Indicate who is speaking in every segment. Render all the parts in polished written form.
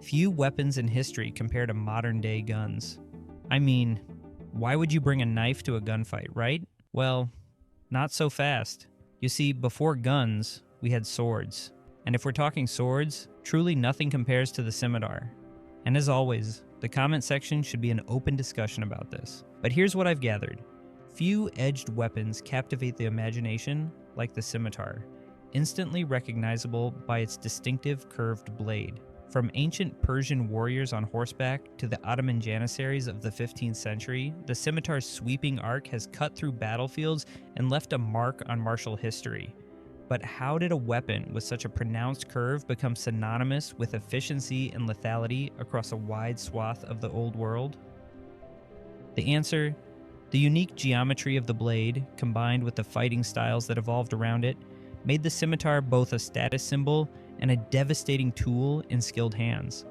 Speaker 1: Few weapons in history compare to modern-day guns. I mean, why would you bring a knife to a gunfight, right? Well, not so fast. You see, before guns, we had swords. And if we're talking swords, truly nothing compares to the scimitar. And as always, the comment section should be an open discussion about this. But here's what I've gathered. Few edged weapons captivate the imagination like the scimitar, instantly recognizable by its distinctive curved blade. From ancient Persian warriors on horseback to the Ottoman janissaries of the 15th century, the scimitar's sweeping arc has cut through battlefields and left a mark on martial history. But how did a weapon with such a pronounced curve become synonymous with efficiency and lethality across a wide swath of the old world? The answer: the unique geometry of the blade, combined with the fighting styles that evolved around it, made the scimitar both a status symbol and a devastating tool in skilled hands.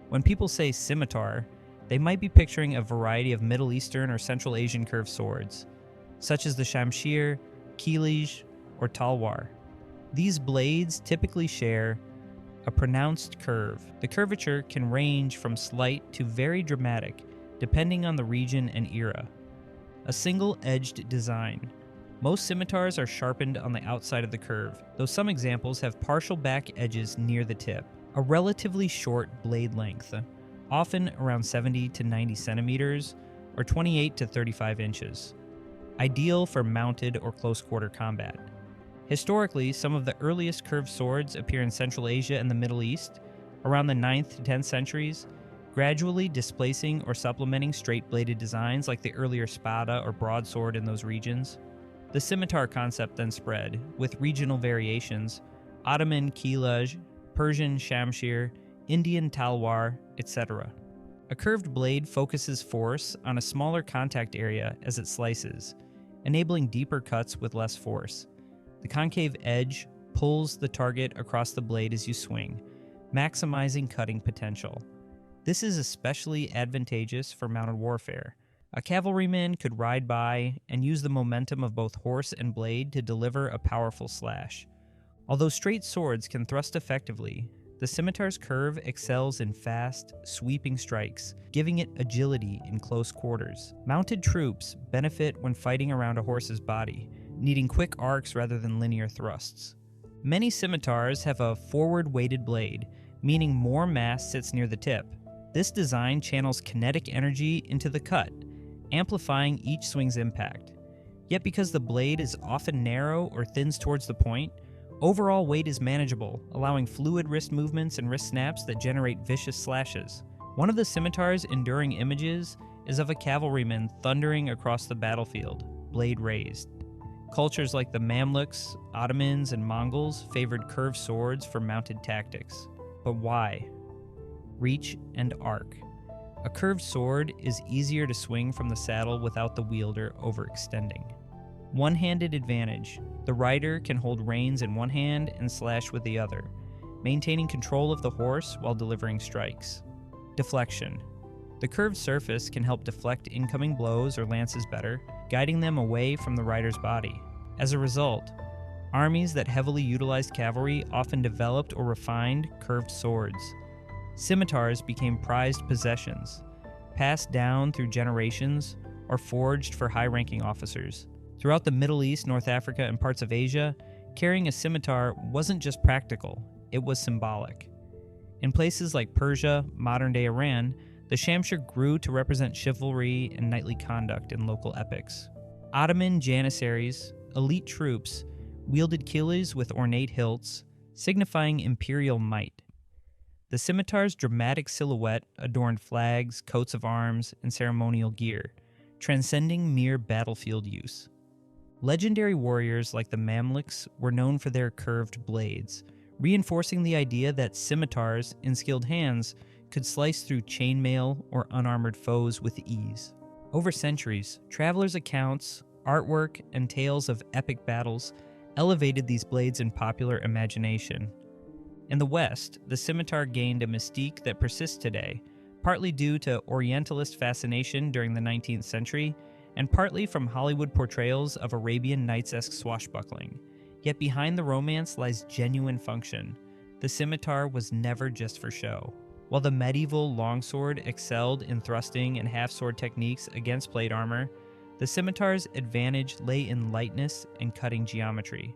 Speaker 1: When people say scimitar, they might be picturing a variety of Middle Eastern or Central Asian curved swords, such as the shamshir, kilij, or talwar. These blades typically share a pronounced curve. The curvature can range from slight to very dramatic, depending on the region and era. A single-edged design. Most scimitars are sharpened on the outside of the curve, though some examples have partial back edges near the tip. A relatively short blade length, often around 70 to 90 centimeters or 28 to 35 inches. Ideal for mounted or close-quarter combat. Historically, some of the earliest curved swords appear in Central Asia and the Middle East, around the 9th to 10th centuries, gradually displacing or supplementing straight-bladed designs like the earlier spada or broadsword in those regions. The scimitar concept then spread, with regional variations: Ottoman kilaj, Persian shamshir, Indian talwar, etc. A curved blade focuses force on a smaller contact area as it slices, enabling deeper cuts with less force. The concave edge pulls the target across the blade as you swing, maximizing cutting potential. This is especially advantageous for mounted warfare. A cavalryman could ride by and use the momentum of both horse and blade to deliver a powerful slash. Although straight swords can thrust effectively, the scimitar's curve excels in fast, sweeping strikes, giving it agility in close quarters. Mounted troops benefit when fighting around a horse's body, needing quick arcs rather than linear thrusts. Many scimitars have a forward-weighted blade, meaning more mass sits near the tip. This design channels kinetic energy into the cut, amplifying each swing's impact. Yet because the blade is often narrow or thins towards the point, overall weight is manageable, allowing fluid wrist movements and wrist snaps that generate vicious slashes. One of the scimitar's enduring images is of a cavalryman thundering across the battlefield, blade raised. Cultures like the Mamluks, Ottomans, and Mongols favored curved swords for mounted tactics. But why? Reach and arc. A curved sword is easier to swing from the saddle without the wielder overextending. One-handed advantage. The rider can hold reins in one hand and slash with the other, maintaining control of the horse while delivering strikes. Deflection. The curved surface can help deflect incoming blows or lances better, guiding them away from the rider's body. As a result, armies that heavily utilized cavalry often developed or refined curved swords. Scimitars became prized possessions, passed down through generations, or forged for high-ranking officers. Throughout the Middle East, North Africa, and parts of Asia, carrying a scimitar wasn't just practical, it was symbolic. In places like Persia, modern-day Iran, the shamshir grew to represent chivalry and knightly conduct in local epics. Ottoman janissaries, elite troops, wielded kilij with ornate hilts, signifying imperial might. The scimitar's dramatic silhouette adorned flags, coats of arms, and ceremonial gear, transcending mere battlefield use. Legendary warriors like the Mamluks were known for their curved blades, reinforcing the idea that scimitars in skilled hands could slice through chainmail or unarmored foes with ease. Over centuries, travelers' accounts, artwork, and tales of epic battles elevated these blades in popular imagination. In the West, the scimitar gained a mystique that persists today, partly due to Orientalist fascination during the 19th century, and partly from Hollywood portrayals of Arabian Nights-esque swashbuckling. Yet behind the romance lies genuine function. The scimitar was never just for show. While the medieval longsword excelled in thrusting and half-sword techniques against plate armor, the scimitar's advantage lay in lightness and cutting geometry.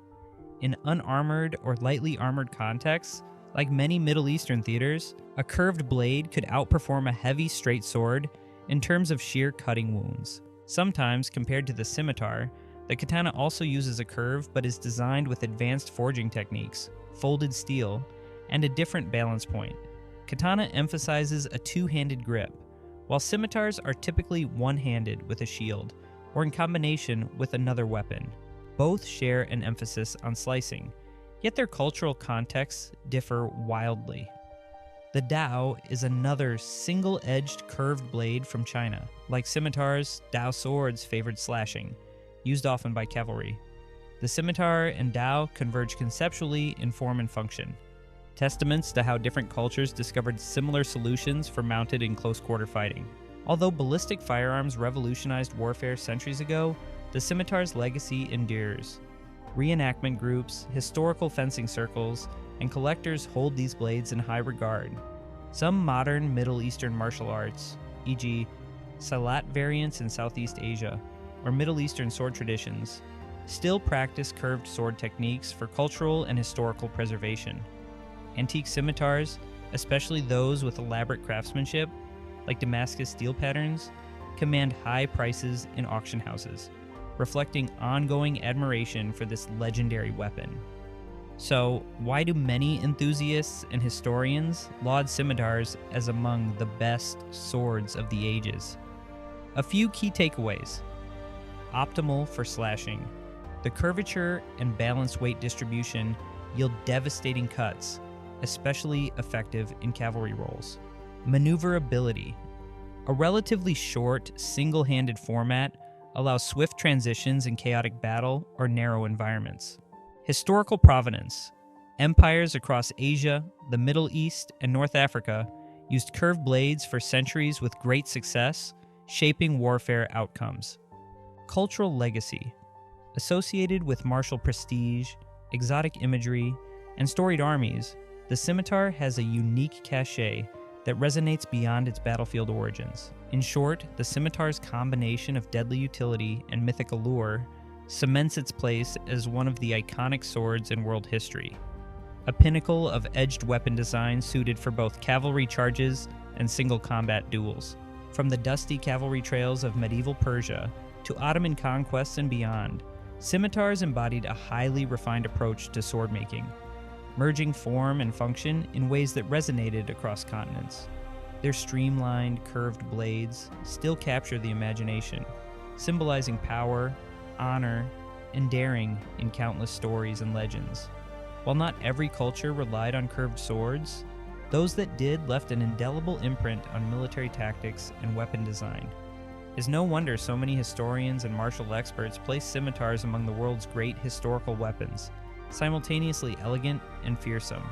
Speaker 1: In unarmored or lightly armored contexts, like many Middle Eastern theaters, a curved blade could outperform a heavy straight sword in terms of sheer cutting wounds. Sometimes, compared to the scimitar, the katana also uses a curve but is designed with advanced forging techniques, folded steel, and a different balance point. Katana emphasizes a two-handed grip, while scimitars are typically one-handed with a shield, or in combination with another weapon. Both share an emphasis on slicing, yet their cultural contexts differ wildly. The Dao is another single-edged curved blade from China. Like scimitars, Dao swords favored slashing, used often by cavalry. The scimitar and Dao converge conceptually in form and function, testaments to how different cultures discovered similar solutions for mounted and close-quarter fighting. Although ballistic firearms revolutionized warfare centuries ago, the scimitar's legacy endures. Reenactment groups, historical fencing circles, and collectors hold these blades in high regard. Some modern Middle Eastern martial arts, e.g., Salat variants in Southeast Asia, or Middle Eastern sword traditions, still practice curved sword techniques for cultural and historical preservation. Antique scimitars, especially those with elaborate craftsmanship, like Damascus steel patterns, command high prices in auction houses, reflecting ongoing admiration for this legendary weapon. So, why do many enthusiasts and historians laud scimitars as among the best swords of the ages? A few key takeaways. Optimal for slashing. The curvature and balanced weight distribution yield devastating cuts, especially effective in cavalry rolls. Maneuverability. A relatively short, single-handed format allows swift transitions in chaotic battle or narrow environments. Historical provenance. Empires across Asia, the Middle East, and North Africa used curved blades for centuries with great success, shaping warfare outcomes. Cultural legacy. Associated with martial prestige, exotic imagery, and storied armies, the scimitar has a unique cachet that resonates beyond its battlefield origins. In short, the scimitar's combination of deadly utility and mythic allure cements its place as one of the iconic swords in world history, a pinnacle of edged weapon design suited for both cavalry charges and single combat duels. From the dusty cavalry trails of medieval Persia to Ottoman conquests and beyond, scimitars embodied a highly refined approach to sword making, merging form and function in ways that resonated across continents. Their streamlined, curved blades still capture the imagination, symbolizing power, honor, and daring in countless stories and legends. While not every culture relied on curved swords, those that did left an indelible imprint on military tactics and weapon design. It's no wonder so many historians and martial experts place scimitars among the world's great historical weapons, simultaneously elegant and fearsome.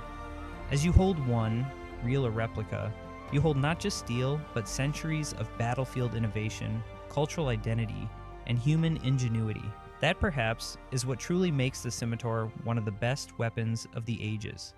Speaker 1: As you hold one, real or replica, you hold not just steel, but centuries of battlefield innovation, cultural identity, and human ingenuity. That perhaps is what truly makes the scimitar one of the best weapons of the ages.